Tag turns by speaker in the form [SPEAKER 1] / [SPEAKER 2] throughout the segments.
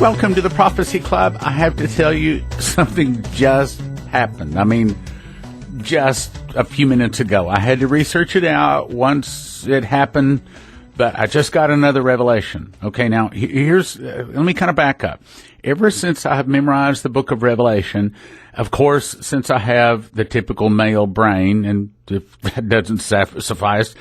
[SPEAKER 1] Welcome to the Prophecy Club. I have to tell you, something just happened. I mean, just a few minutes ago. I had to research it out once it happened, but I just got another revelation. Okay, now, let me kind of back up. Ever since I have memorized the book of Revelation, of course, since I have the typical male brain, and if that doesn't suffice,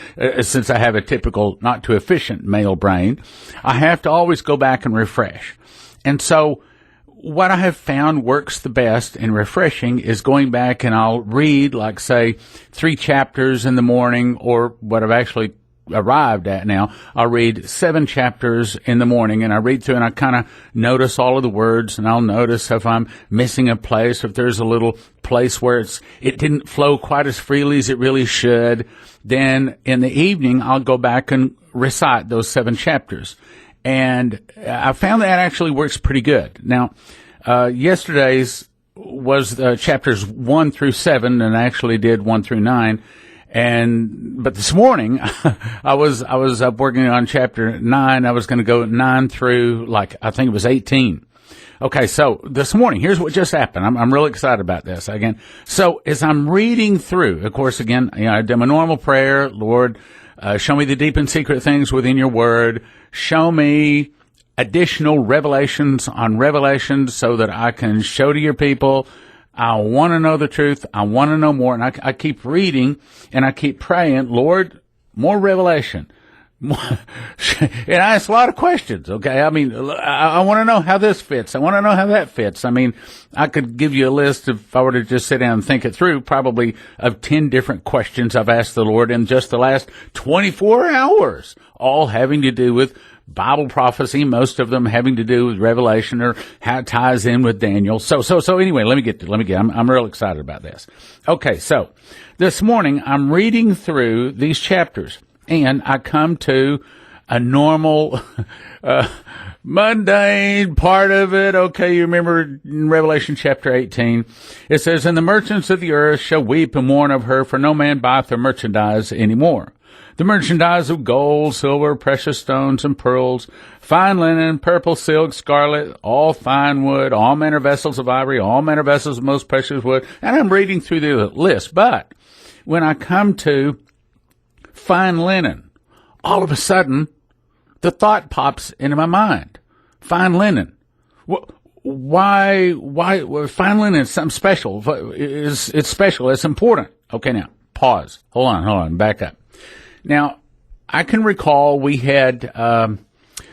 [SPEAKER 1] since I have a typical, not too efficient male brain, I have to always go back and refresh. And so what I have found works the best and refreshing is going back and I'll read, like, say, 3 chapters in the morning, or what I've actually arrived at now, I'll read 7 chapters in the morning, and I read through and I kind of notice all of the words, and I'll notice if I'm missing a place, if there's a little place where it didn't flow quite as freely as it really should. Then in the evening, I'll go back and recite those 7 chapters. And I found that actually works pretty good. Now, yesterday's was chapters 1 through 7, and I actually did 1 through 9. But this morning, I was up working on chapter 9. I was going to go 9 through, I think it was 18. Okay, so this morning, here's what just happened. I'm really excited about this again. So as I'm reading through, of course, again, I did my normal prayer, Lord, show me the deep and secret things within your word. Show me additional revelations on revelations so that I can show to your people. I want to know the truth. I want to know more. And I keep reading and I keep praying, Lord, more revelation. And I ask a lot of questions, okay? I mean, I want to know how this fits. I want to know how that fits. I mean, I could give you a list, if I were to just sit down and think it through, probably of 10 different questions I've asked the Lord in just the last 24 hours, all having to do with Bible prophecy, most of them having to do with Revelation or how it ties in with Daniel. So anyway, I'm real excited about this. Okay, so this morning I'm reading through these chapters, and I come to a normal, mundane part of it. Okay, you remember in Revelation chapter 18, it says, "And the merchants of the earth shall weep and mourn of her, for no man buyeth their merchandise any more. The merchandise of gold, silver, precious stones, and pearls, fine linen, purple, silk, scarlet, all fine wood, all manner vessels of ivory, all manner vessels of most precious wood." And I'm reading through the list. But when I come to fine linen, all of a sudden, the thought pops into my mind. Fine linen. Why fine linen is something special. It's special. It's important. Okay, now, pause. Hold on. Back up. Now, I can recall we had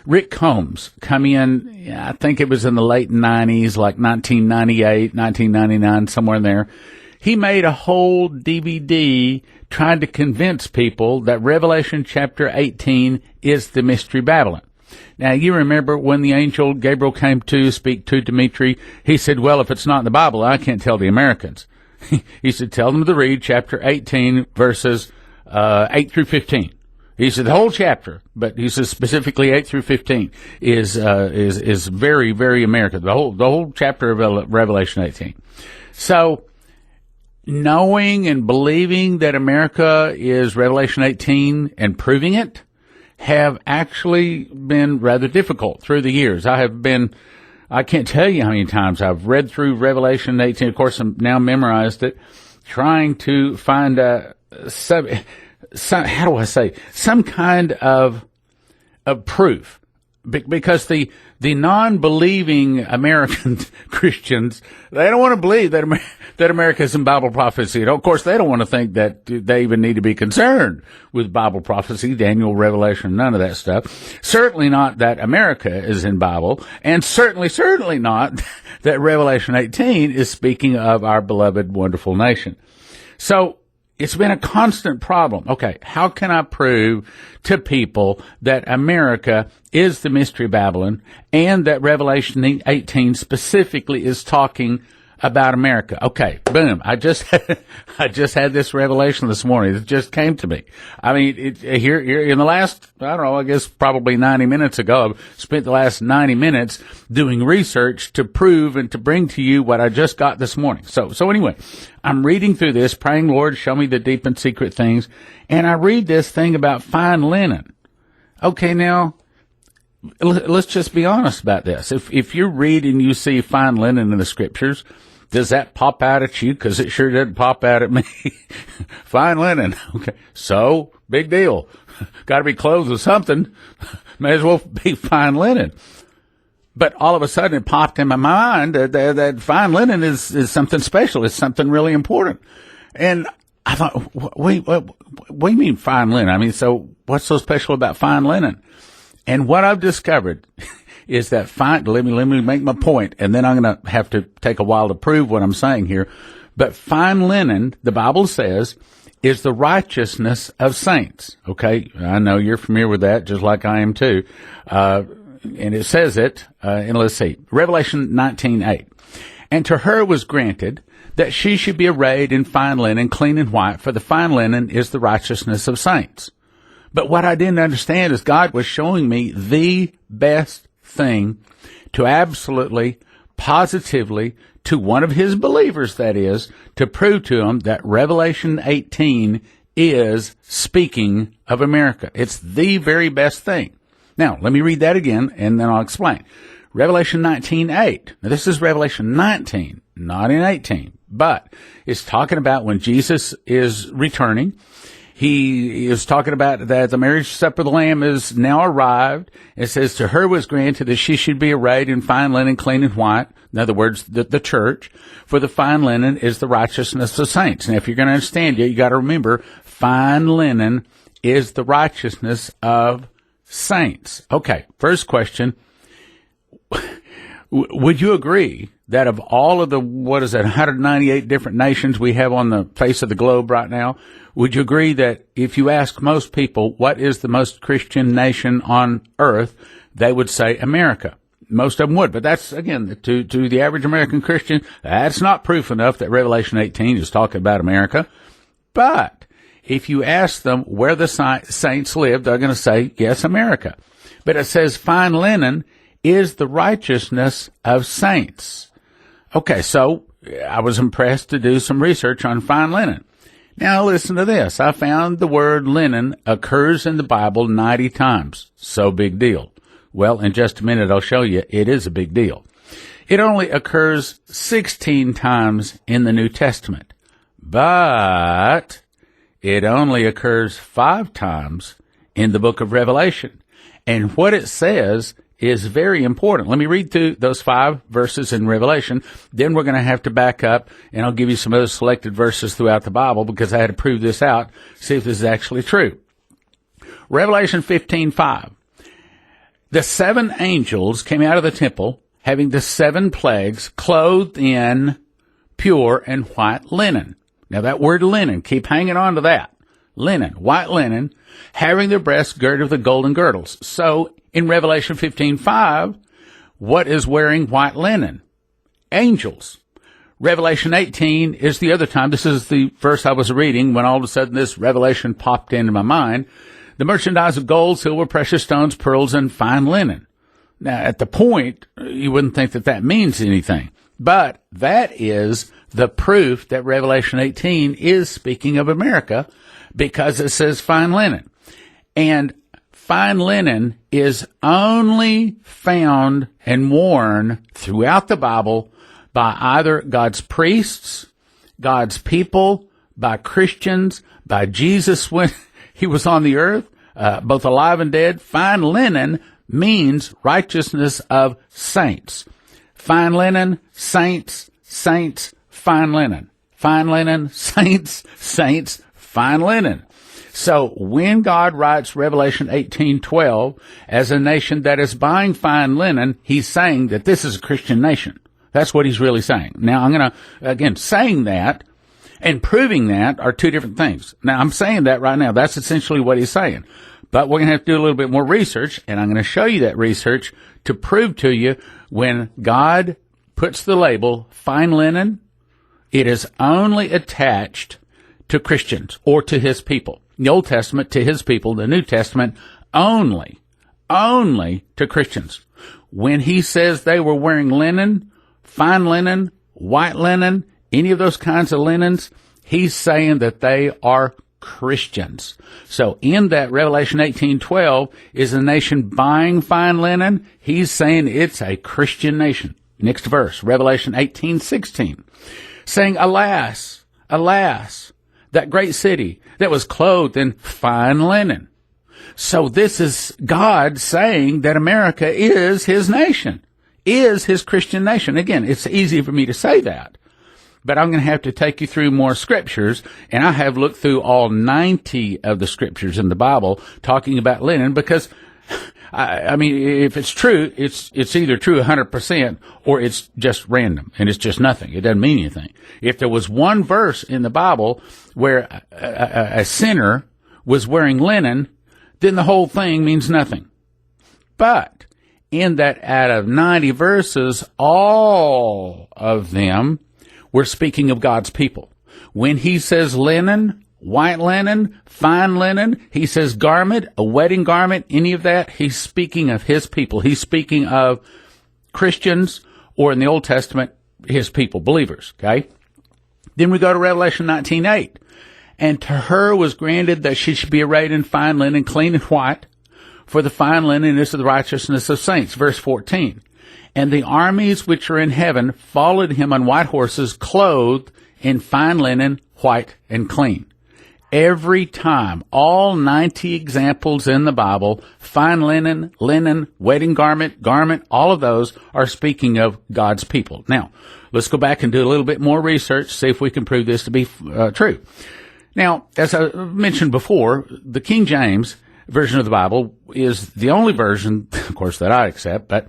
[SPEAKER 1] Rick Combs come in, I think it was in the late 90s, like 1998, 1999, somewhere in there. He made a whole DVD trying to convince people that Revelation chapter 18 is the Mystery Babylon. Now, you remember when the angel Gabriel came to speak to Dmitri, he said, well, if it's not in the Bible, I can't tell the Americans. He said, tell them to read chapter 18, verses 8 through 15. He said the whole chapter, but he says specifically 8 through 15 is very, very American. The whole chapter of Revelation 18. So, knowing and believing that America is Revelation 18 and proving it have actually been rather difficult through the years. I can't tell you how many times I've read through Revelation 18. Of course, I'm now memorized it, trying to find some kind of proof, because the non-believing American Christians, they don't want to believe that America is in Bible prophecy. And of course, they don't want to think that they even need to be concerned with Bible prophecy, Daniel, Revelation, none of that stuff. Certainly not that America is in Bible, and certainly not that Revelation 18 is speaking of our beloved, wonderful nation. So, it's been a constant problem. Okay, how can I prove to people that America is the Mystery Babylon and that Revelation 18 specifically is talking about America? Okay, boom. I just had this revelation this morning. It just came to me. I mean, here in the last, I don't know, I guess probably 90 minutes ago, I've spent the last 90 minutes doing research to prove and to bring to you what I just got this morning. So anyway, I'm reading through this, praying, Lord, show me the deep and secret things. And I read this thing about fine linen. Okay, now, let's just be honest about this. If you read and you see fine linen in the scriptures, does that pop out at you? Because it sure didn't pop out at me. Fine linen. Okay. So, big deal. Got to be clothes with something. May as well be fine linen. But all of a sudden it popped in my mind that fine linen is something special. It's something really important. And I thought, wait, what do you mean fine linen? I mean, so what's so special about fine linen? And what I've discovered is that let me make my point, and then I'm going to have to take a while to prove what I'm saying here. But fine linen, the Bible says, is the righteousness of saints. Okay, I know you're familiar with that, just like I am too. And it says it, and let's see, Revelation 19:8. And to her was granted that she should be arrayed in fine linen, clean and white, for the fine linen is the righteousness of saints. But what I didn't understand is God was showing me the best thing to absolutely, positively, to one of his believers, that is, to prove to him that Revelation 18 is speaking of America. It's the very best thing. Now, let me read that again, and then I'll explain. Revelation 19:8. Now, this is Revelation 19, not in 18, but it's talking about when Jesus is returning. He is talking about that the marriage supper of the Lamb is now arrived. It says, to her was granted that she should be arrayed in fine linen, clean and white. In other words, the church. For the fine linen is the righteousness of saints. Now, if you're going to understand it, you got to remember, fine linen is the righteousness of saints. Okay, first question. Would you agree that of all of the, 198 different nations we have on the face of the globe right now, would you agree that if you ask most people what is the most Christian nation on earth, they would say America? Most of them would, but that's, again, to the average American Christian, that's not proof enough that Revelation 18 is talking about America. But if you ask them where the saints live, they're going to say, yes, America. But it says fine linen is the righteousness of saints. Okay, so I was impressed to do some research on fine linen. Now listen to this. I found the word linen occurs in the Bible 90 times. So big deal. Well, in just a minute I'll show you it is a big deal. It only occurs 16 times in the New Testament. But it only occurs 5 times in the book of Revelation. And what it says is very important. Let me read through those 5 verses in Revelation. Then we're going to have to back up, and I'll give you some other selected verses throughout the Bible because I had to prove this out, see if this is actually true. Revelation 15:5. The 7 angels came out of the temple, having the 7 plagues, clothed in pure and white linen. Now that word linen, keep hanging on to that. Linen, white linen, having their breasts girded with golden girdles. So in Revelation 15:5, what is wearing white linen? Angels. Revelation 18 is the other time. This is the verse I was reading when all of a sudden this revelation popped into my mind. The merchandise of gold, silver, precious stones, pearls, and fine linen. Now, at the point, you wouldn't think that means anything. But that is the proof that Revelation 18 is speaking of America because it says fine linen. And fine linen is only found and worn throughout the Bible by either God's priests, God's people, by Christians, by Jesus when he was on the earth, both alive and dead. Fine linen means righteousness of saints. Fine linen, saints, saints, fine linen. Fine linen, saints, saints, fine linen. So when God writes Revelation 18:12 as a nation that is buying fine linen, he's saying that this is a Christian nation. That's what he's really saying. Now I'm going to, again, saying that and proving that are 2 different things. Now I'm saying that right now. That's essentially what he's saying. But we're going to have to do a little bit more research, and I'm going to show you that research to prove to you when God puts the label fine linen, it is only attached to Christians or to his people. The Old Testament to his people, the New Testament only to Christians. When he says they were wearing linen, fine linen, white linen, any of those kinds of linens, he's saying that they are Christians. So in that Revelation 18:12 is a nation buying fine linen. He's saying it's a Christian nation. Next verse, Revelation 18:16, saying, alas, alas, that great city that was clothed in fine linen. So this is God saying that America is his nation, is his Christian nation. Again, it's easy for me to say that, but I'm going to have to take you through more scriptures, and I have looked through all 90 of the scriptures in the Bible talking about linen, because I mean, if it's true, it's either true 100% or it's just random and it's just nothing. It doesn't mean anything. If there was one verse in the Bible where a sinner was wearing linen, then the whole thing means nothing. But in that out of 90 verses, all of them were speaking of God's people. When he says linen, white linen, fine linen, he says garment, a wedding garment, any of that, he's speaking of his people. He's speaking of Christians, or in the Old Testament, his people, believers, okay? Then we go to Revelation 19:8. And to her was granted that she should be arrayed in fine linen, clean and white, for the fine linen is the righteousness of saints. Verse 14. And the armies which are in heaven followed him on white horses, clothed in fine linen, white and clean. Every time, all 90 examples in the Bible, fine linen, linen, wedding garment, all of those are speaking of God's people. Now, let's go back and do a little bit more research, see if we can prove this to be true. Now, as I mentioned before, the King James version of the Bible is the only version, of course, that I accept, but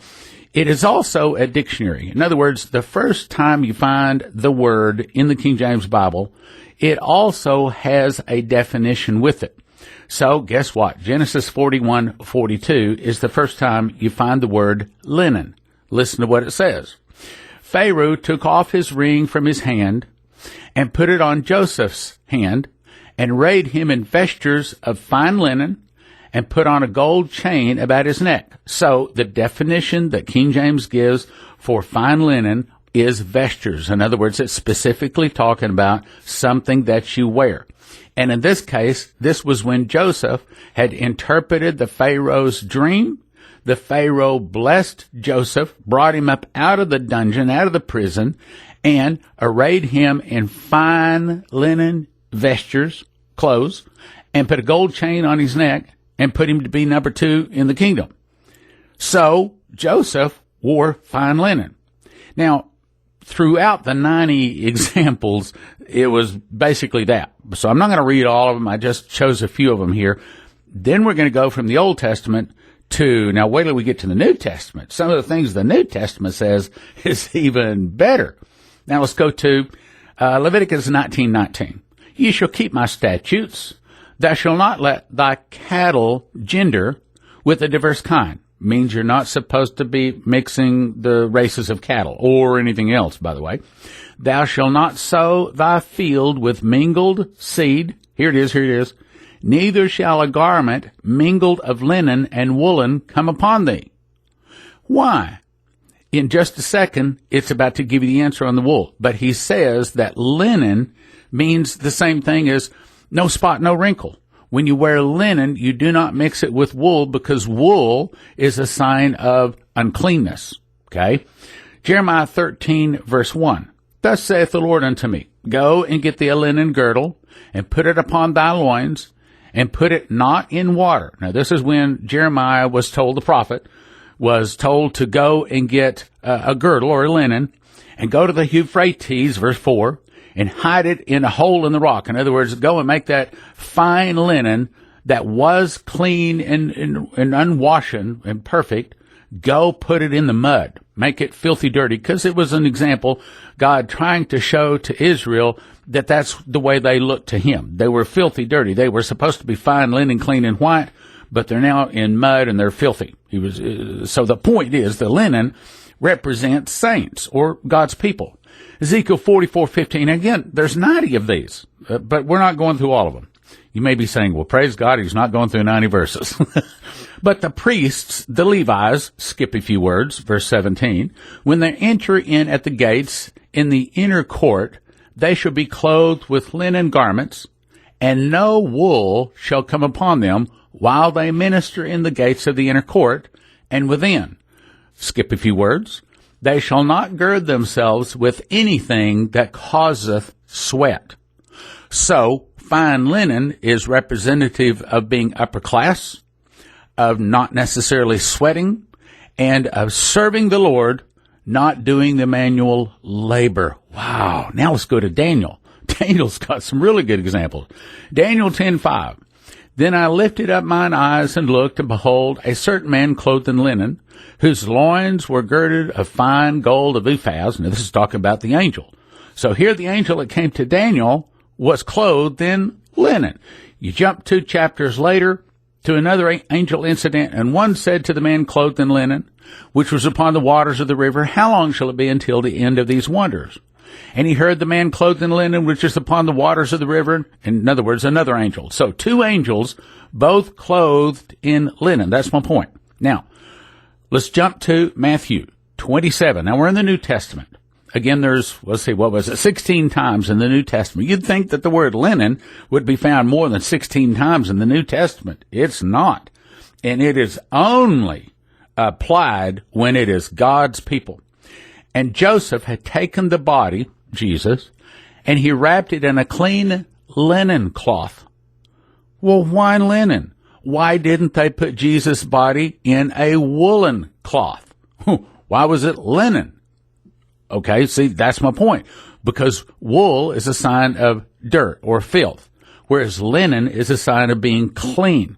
[SPEAKER 1] it is also a dictionary. In other words, the first time you find the word in the King James Bible, it also has a definition with it. So guess what? Genesis 41:42 is the first time you find the word linen. Listen to what it says. Pharaoh took off his ring from his hand and put it on Joseph's hand and arrayed him in vestures of fine linen and put on a gold chain about his neck. So the definition that King James gives for fine linen is vestures. In other words, it's specifically talking about something that you wear. And in this case, this was when Joseph had interpreted the Pharaoh's dream. The Pharaoh blessed Joseph, brought him up out of the dungeon, out of the prison, and arrayed him in fine linen vestures, clothes, and put a gold chain on his neck and put him to be number 2 in the kingdom. So Joseph wore fine linen. Now, throughout the 90 examples, it was basically that. So I'm not going to read all of them. I just chose a few of them here. Then we're going to go from the Old Testament to, now wait till we get to the New Testament. Some of the things the New Testament says is even better. Now let's go to Leviticus 19:19. You shall keep my statutes. Thou shalt not let thy cattle gender with a diverse kind. Means you're not supposed to be mixing the races of cattle or anything else, by the way. Thou shalt not sow thy field with mingled seed. Here it is. Neither shall a garment mingled of linen and woolen come upon thee. Why? In just a second, it's about to give you the answer on the wool. But he says that linen means the same thing as no spot, no wrinkle. When you wear linen, you do not mix it with wool, because wool is a sign of uncleanness. Okay? Jeremiah 13, verse 1. Thus saith the Lord unto me, Go and get thee a linen girdle, and put it upon thy loins, and put it not in water. Now, this is when Jeremiah was told, the prophet, was told to go and get a girdle or a linen, and go to the Euphrates, verse 4, and hide it in a hole in the rock. In other words, go and make that fine linen that was clean and unwashen and perfect. Go put it in the mud. Make it filthy dirty, because it was an example, God trying to show to Israel that that's the way they looked to him. They were filthy dirty. They were supposed to be fine linen, clean and white, but they're now in mud and they're filthy. So the point is, the linen represents saints or God's people. Ezekiel 44:15. Again, there's 90 of these, but we're not going through all of them. You may be saying, well, praise God, he's not going through 90 verses. But the priests, the Levites, skip a few words, verse 17, when they enter in at the gates in the inner court, they shall be clothed with linen garments, and no wool shall come upon them while they minister in the gates of the inner court and within. Skip a few words. They shall not gird themselves with anything that causeth sweat. So, fine linen is representative of being upper class, of not necessarily sweating, and of serving the Lord, not doing the manual labor. Wow. Now let's go to Daniel. Daniel's got some really good examples. Daniel 10:5. Then I lifted up mine eyes and looked, and behold, a certain man clothed in linen, whose loins were girded of fine gold of Uphaz. Now this is talking about the angel. So here the angel that came to Daniel was clothed in linen. You jump 2 chapters later to another angel incident, and one said to the man clothed in linen, which was upon the waters of the river, how long shall it be until the end of these wonders? And he heard the man clothed in linen, which is upon the waters of the river. In other words, another angel. So 2 angels, both clothed in linen. That's my point. Now, let's jump to Matthew 27. Now, we're in the New Testament. Again, there's, 16 times in the New Testament. You'd think that the word linen would be found more than 16 times in the New Testament. It's not. And it is only applied when it is God's people. And Joseph had taken the body, Jesus, and he wrapped it in a clean linen cloth. Well, why linen? Why didn't they put Jesus' body in a woolen cloth? Why was it linen? Okay, see, that's my point. Because wool is a sign of dirt or filth, whereas linen is a sign of being clean.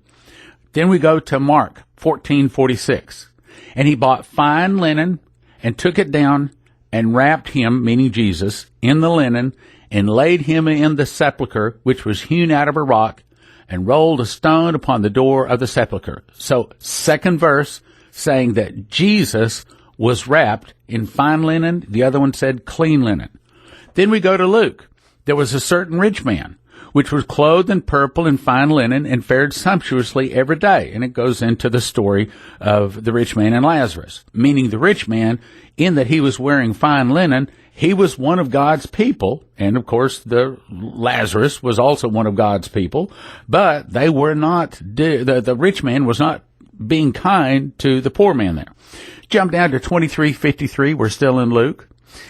[SPEAKER 1] Then we go to Mark 14:46. And he bought fine linen and took it down and wrapped him, meaning Jesus, in the linen and laid him in the sepulchre, which was hewn out of a rock, and rolled a stone upon the door of the sepulchre. So, second verse saying that Jesus was wrapped in fine linen. The other one said clean linen. Then we go to Luke. There was a certain rich man, which was clothed in purple and fine linen and fared sumptuously every day. And it goes into the story of the rich man and Lazarus, meaning the rich man, in that he was wearing fine linen, he was one of God's people. And of course, the Lazarus was also one of God's people, but they were not, the rich man was not being kind to the poor man there. Jump down to 23:53. We're still in Luke.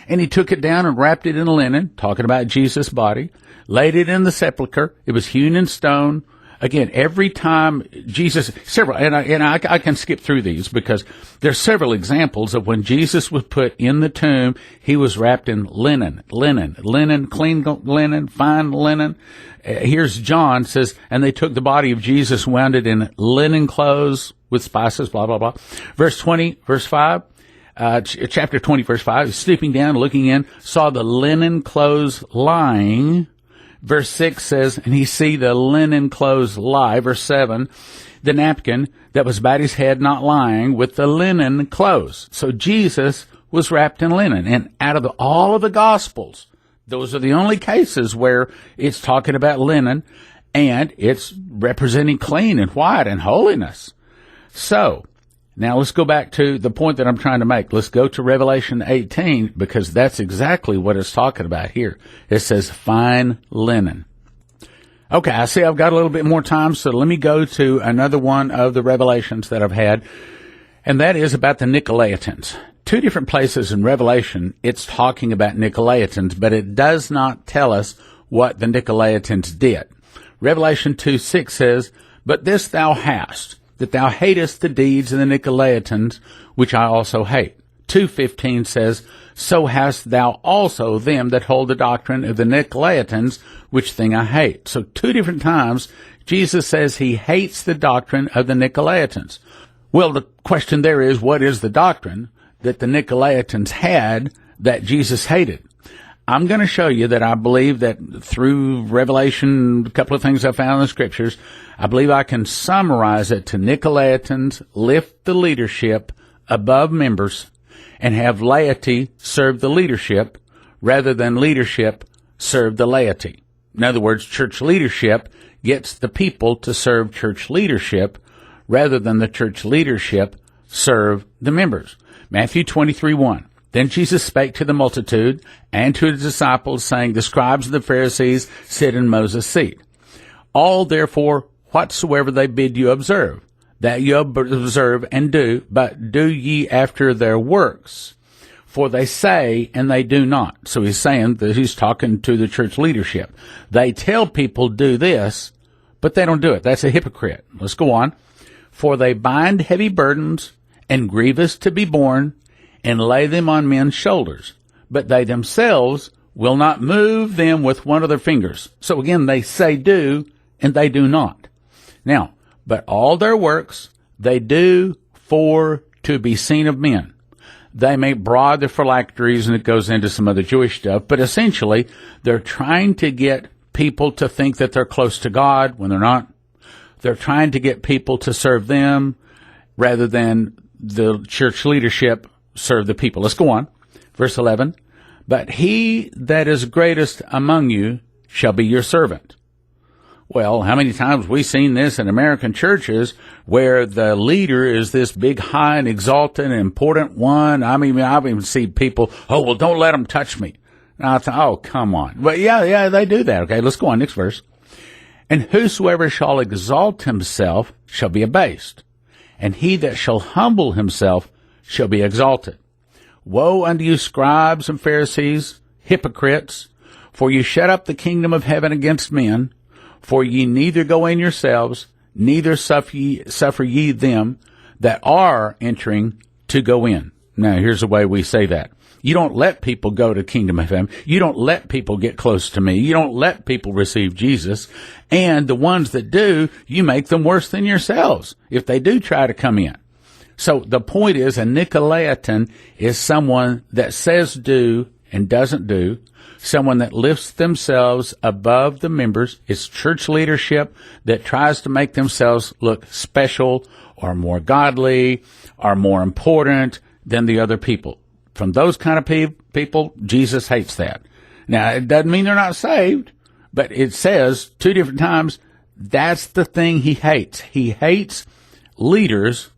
[SPEAKER 1] And he took it down and wrapped it in linen, talking about Jesus' body, laid it in the sepulchre. It was hewn in stone. Again, every time Jesus, I can skip through these because there's several examples of when Jesus was put in the tomb, he was wrapped in linen, clean linen, fine linen. Here's John says, and they took the body of Jesus, wound it in linen clothes with spices, blah, blah, blah. Verse 20, verse 5. Chapter 20, verse 5, stooping down, looking in, saw the linen clothes lying. Verse 6 says, and he see the linen clothes lie. Verse 7, the napkin that was about his head not lying with the linen clothes. So Jesus was wrapped in linen. And out of all of the Gospels, those are the only cases where it's talking about linen and it's representing clean and white and holiness. So, now let's go back to the point that I'm trying to make. Let's go to Revelation 18 because that's exactly what it's talking about here. It says fine linen. Okay, I see I've got a little bit more time, so let me go to another one of the revelations that I've had, and that is about the Nicolaitans. 2 different places in Revelation, it's talking about Nicolaitans, but it does not tell us what the Nicolaitans did. Revelation 2:6 says, but this thou hast, that thou hatest the deeds of the Nicolaitans, which I also hate. 2:15 says, so hast thou also them that hold the doctrine of the Nicolaitans, which thing I hate. So 2 different times, Jesus says he hates the doctrine of the Nicolaitans. Well, the question there is, what is the doctrine that the Nicolaitans had that Jesus hated? I'm going to show you that I believe that through Revelation, a couple of things I found in the scriptures, I believe I can summarize it to Nicolaitans lift the leadership above members and have laity serve the leadership rather than leadership serve the laity. In other words, church leadership gets the people to serve church leadership rather than the church leadership serve the members. Matthew 23:1. Then Jesus spake to the multitude and to his disciples, saying, the scribes and the Pharisees sit in Moses' seat. All therefore whatsoever they bid you observe, that you observe and do, but do ye after their works. For they say, and they do not. So he's saying that he's talking to the church leadership. They tell people do this, but they don't do it. That's a hypocrite. Let's go on. For they bind heavy burdens and grievous to be borne, and lay them on men's shoulders, but they themselves will not move them with one of their fingers. So again, they say do, and they do not. Now, but all their works they do for to be seen of men. They make broad their phylacteries, and it goes into some other Jewish stuff, but essentially they're trying to get people to think that they're close to God when they're not. They're trying to get people to serve them rather than the church leadership serve the people. Let's go on. Verse 11. But he that is greatest among you shall be your servant. Well, how many times have we seen this in American churches where the leader is this big, high and exalted and important one? I mean, I've even seen people, oh, well, don't let them touch me. And I thought, oh, come on. But yeah, they do that. Okay, let's go on. Next verse. And whosoever shall exalt himself shall be abased, and he that shall humble himself shall be exalted. Woe unto you, scribes and Pharisees, hypocrites, for you shut up the kingdom of heaven against men, for ye neither go in yourselves, neither suffer ye them that are entering to go in. Now, here's the way we say that. You don't let people go to kingdom of heaven. You don't let people get close to me. You don't let people receive Jesus. And the ones that do, you make them worse than yourselves if they do try to come in. So the point is, a Nicolaitan is someone that says do and doesn't do, someone that lifts themselves above the members. It's church leadership that tries to make themselves look special or more godly or more important than the other people. From those kind of people, Jesus hates that. Now, it doesn't mean they're not saved, but it says 2 different times that's the thing he hates. He hates leaders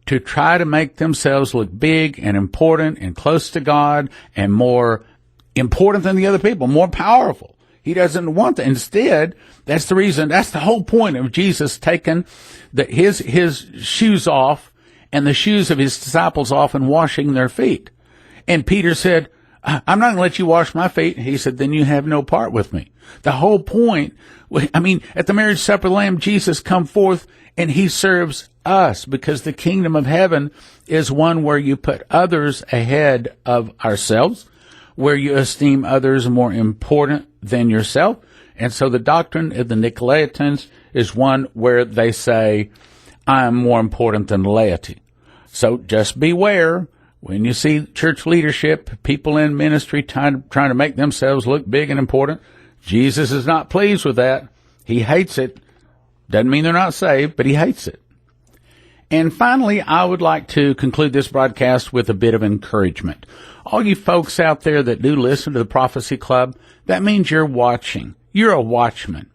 [SPEAKER 1] to try to make themselves look big and important and close to God and more important than the other people, more powerful. He doesn't want that. Instead, that's the reason, that's the whole point of Jesus taking his shoes off and the shoes of his disciples off and washing their feet. And Peter said, I'm not going to let you wash my feet. He said, then you have no part with me. The whole point, I mean, at the marriage supper of the Lamb, Jesus come forth and he serves us, because the kingdom of heaven is one where you put others ahead of ourselves, where you esteem others more important than yourself. And so the doctrine of the Nicolaitans is one where they say, I am more important than laity. So just beware. When you see church leadership, people in ministry trying to make themselves look big and important, Jesus is not pleased with that. He hates it. Doesn't mean they're not saved, but he hates it. And finally, I would like to conclude this broadcast with a bit of encouragement. All you folks out there that do listen to the Prophecy Club, that means you're watching. You're a watchman.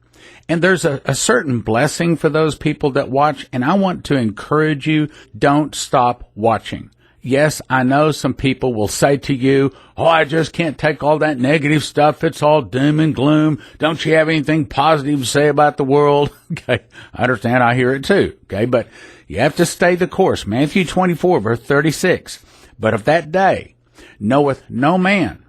[SPEAKER 1] And there's a certain blessing for those people that watch, and I want to encourage you, don't stop watching. Yes, I know some people will say to you, oh, I just can't take all that negative stuff. It's all doom and gloom. Don't you have anything positive to say about the world? Okay, I understand. I hear it too. Okay, but you have to stay the course. Matthew 24, verse 36. But of that day knoweth no man,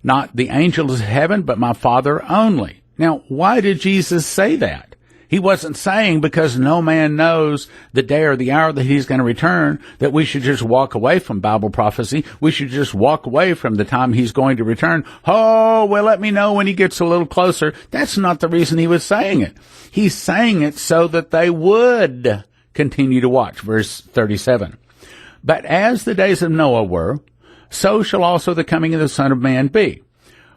[SPEAKER 1] not the angels of heaven, but my Father only. Now, why did Jesus say that? He wasn't saying because no man knows the day or the hour that he's going to return that we should just walk away from Bible prophecy. We should just walk away from the time he's going to return. Oh, well, let me know when he gets a little closer. That's not the reason he was saying it. He's saying it so that they would continue to watch. Verse 37. But as the days of Noah were, so shall also the coming of the Son of Man be.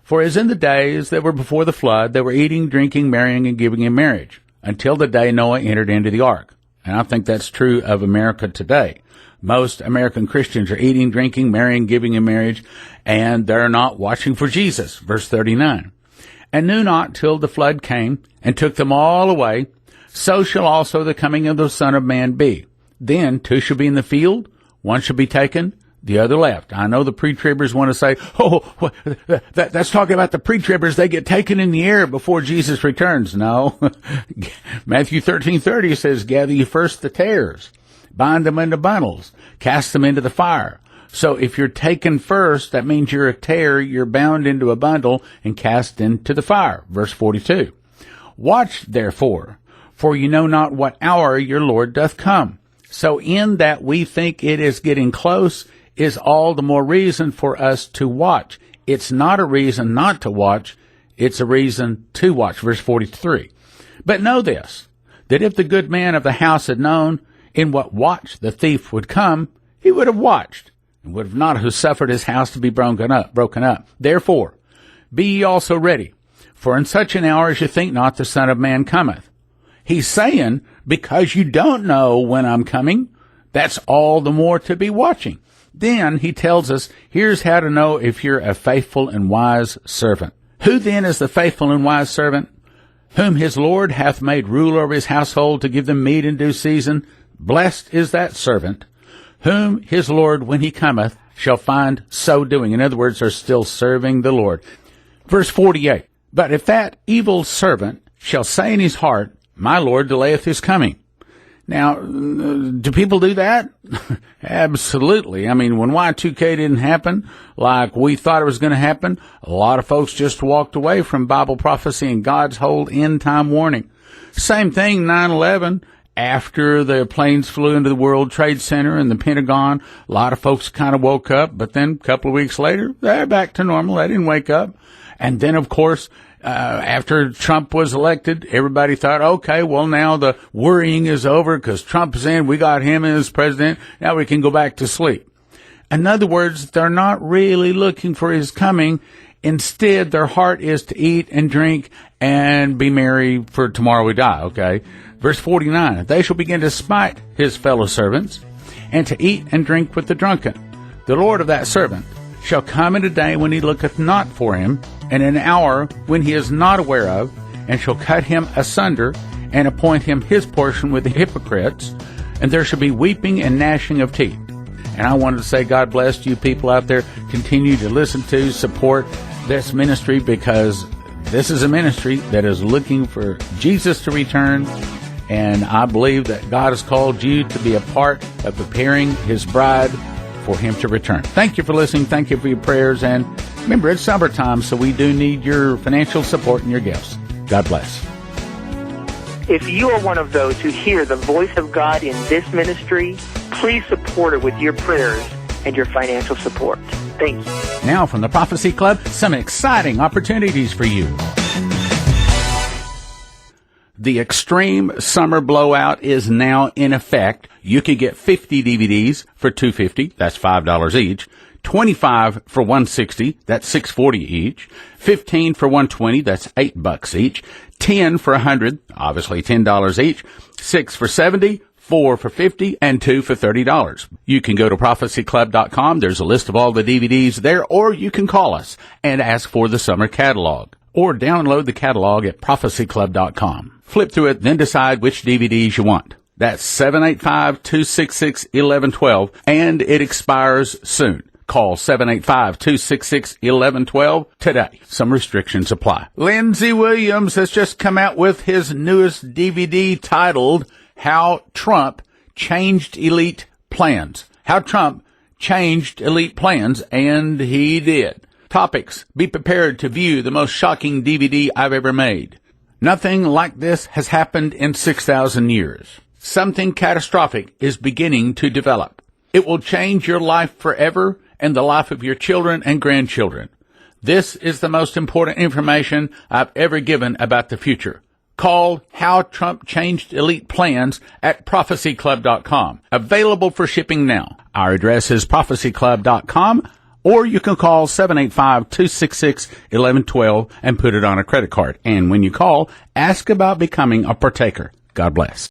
[SPEAKER 1] For as in the days that were before the flood, they were eating, drinking, marrying, and giving in marriage, until the day Noah entered into the ark. And I think that's true of America today. Most American Christians are eating, drinking, marrying, giving in marriage, and they're not watching for Jesus. Verse 39. And knew not till the flood came and took them all away, so shall also the coming of the Son of Man be. Then 2 shall be in the field, 1 shall be taken, the other left. I know the pre-tribbers want to say, oh, that's talking about the pre-tribbers. They get taken in the air before Jesus returns. No. Matthew 13:30 says, gather you first the tares, bind them into bundles, cast them into the fire. So if you're taken first, that means you're a tare, you're bound into a bundle and cast into the fire. Verse 42. Watch therefore, for you know not what hour your Lord doth come. So in that we think it is getting close is all the more reason for us to watch. It's not a reason not to watch, it's a reason to watch. Verse 43. But know this, that if the good man of the house had known in what watch the thief would come, he would have watched, and would have not have suffered his house to be broken up. Therefore, be ye also ready, for in such an hour as you think not, the Son of Man cometh. He's saying, because you don't know when I'm coming, that's all the more to be watching. Then he tells us, here's how to know if you're a faithful and wise servant. Who then is the faithful and wise servant? Whom his Lord hath made ruler over his household to give them meat in due season. Blessed is that servant, whom his Lord, when he cometh, shall find so doing. In other words, they're still serving the Lord. Verse 48. But if that evil servant shall say in his heart, my Lord delayeth his coming. Now, do people do that? Absolutely. I mean, when Y2K didn't happen like we thought it was going to happen, a lot of folks just walked away from Bible prophecy and God's whole end-time warning. Same thing, 9/11. After the planes flew into the World Trade Center and the Pentagon, a lot of folks kind of woke up, but then a couple of weeks later, they're back to normal. They didn't wake up. And then, of course, after Trump was elected, everybody thought, okay, well, now the worrying is over because Trump is in. We got him as president. Now we can go back to sleep. In other words, they're not really looking for his coming. Instead, their heart is to eat and drink and be merry, for tomorrow we die, okay? Verse 49, they shall begin to smite his fellow servants and to eat and drink with the drunken. The Lord of that servant shall come in a day when he looketh not for him, and in an hour when he is not aware of, and shall cut him asunder, and appoint him his portion with the hypocrites, and there shall be weeping and gnashing of teeth. And I wanted to say, God bless you people out there. Continue to listen to, support this ministry, because this is a ministry that is looking for Jesus to return, and I believe that God has called you to be a part of preparing his bride for him to return. Thank you for listening. Thank you for your prayers. And remember, it's summertime, so we do need your financial support and your gifts. God bless.
[SPEAKER 2] If you are one of those who hear the voice of God in this ministry, please support it with your prayers and your financial support. Thank you.
[SPEAKER 1] Now from the Prophecy Club, some exciting opportunities for you. The Extreme Summer Blowout is now in effect. You can get 50 DVDs for $250. That's $5 each. 25 for $160. That's $6.40 each. 15 for $120. That's $8 each. 10 for $100. Obviously $10 each. 6 for $70. 4 for $50, and 2 for $30. You can go to prophecyclub.com. There's a list of all the DVDs there, or you can call us and ask for the summer catalog, or download the catalog at prophecyclub.com. Flip through it, then decide which DVDs you want. That's 785-266-1112, and it expires soon. Call 785-266-1112 today. Some restrictions apply. Lindsey Williams has just come out with his newest DVD titled How Trump Changed Elite Plans. How Trump changed elite plans, and he did. Topics: be prepared to view the most shocking DVD I've ever made. Nothing like this has happened in 6,000 years. Something catastrophic is beginning to develop. It will change your life forever and the life of your children and grandchildren. This is the most important information I've ever given about the future. Call How Trump Changed Elite Plans at prophecyclub.com. Available for shipping now. Our address is prophecyclub.com, or you can call 785-266-1112 and put it on a credit card. And when you call, ask about becoming a partaker. God bless.